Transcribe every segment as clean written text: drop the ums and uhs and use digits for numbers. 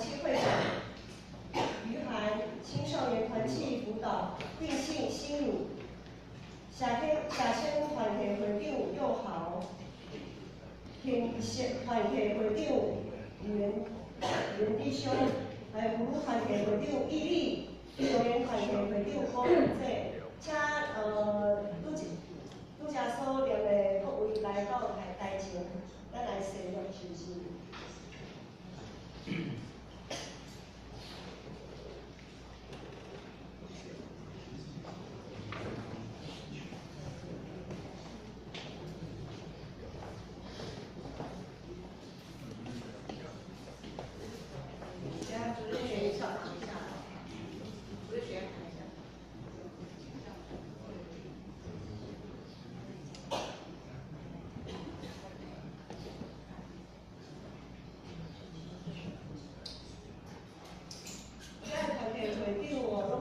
契会长于涵青少年团契辅导定性心乳下签团体会长佑豪，评审团体会长袁立兄，还有服务团体会长伊利，球员团体会长郭文济，请拄则所念的各位来到台前，咱来谢乐是不是？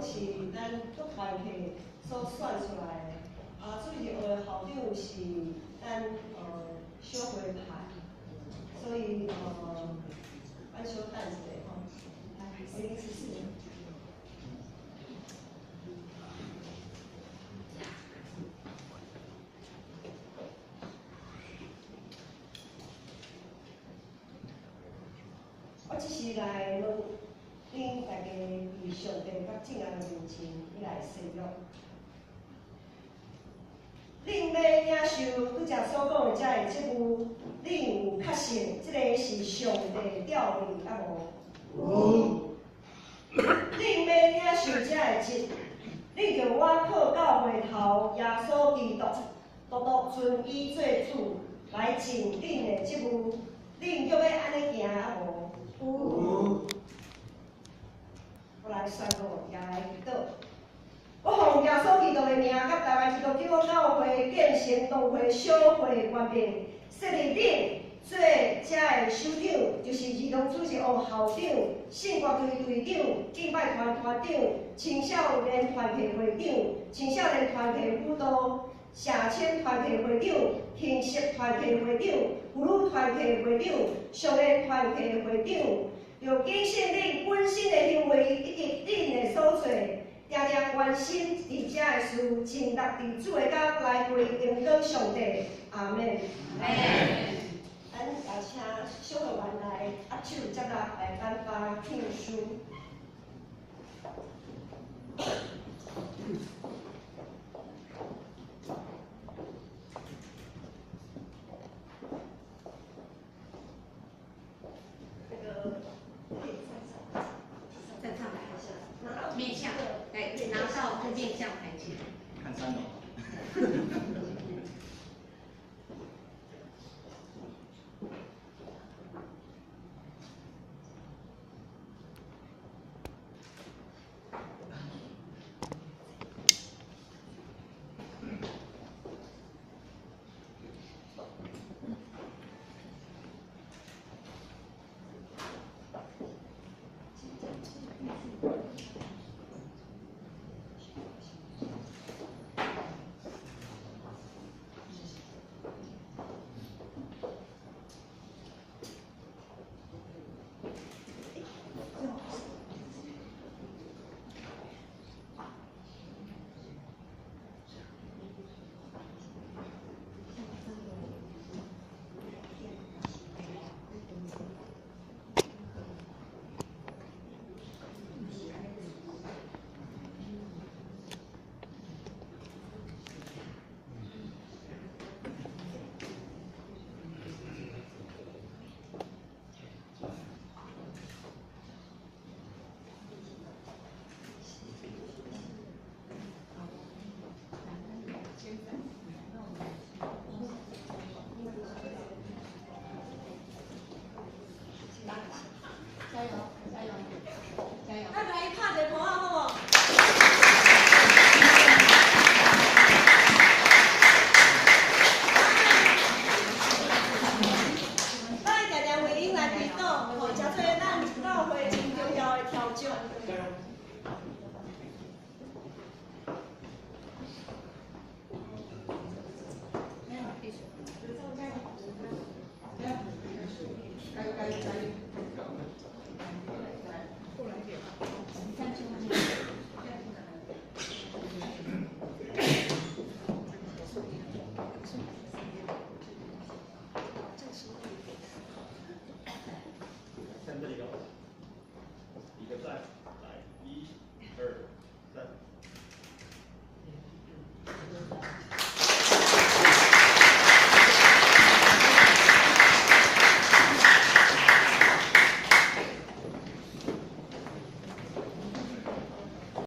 是咱各团体所选出来的，最近的校长是咱小花派，所以咱稍等一下吼，来，114。我只是来问恁大家以上帝甲正人面前来谢乐。恁要领受拄则所讲的遮个节目，恁有确信即个是上帝调你啊无？有。恁要领受遮个节，恁就我靠教会头耶稣基督，独独尊伊做主来尽恁的职务，恁要安尼行啊无？有。我来宣告，也来祈祷。我奉耶稣基督的名，甲台湾基督教教会建成农会小会原面，设立恁做遮的首长，就是儿童主席王校长、圣乐队队长、敬拜团团长、青少年团体会长、青少年团体辅导、社青团体会长、形式团体会长、妇女团体会长、少年团体会长。要谨慎恁本身的行为以及恁的所做，定定关心伫遮的事，尽力伫主的家来回应跟上帝。阿门。咱也请小会员来握手接纳来颁发聘书。面向，来拿到面向台前。看3楼。再来，1、2、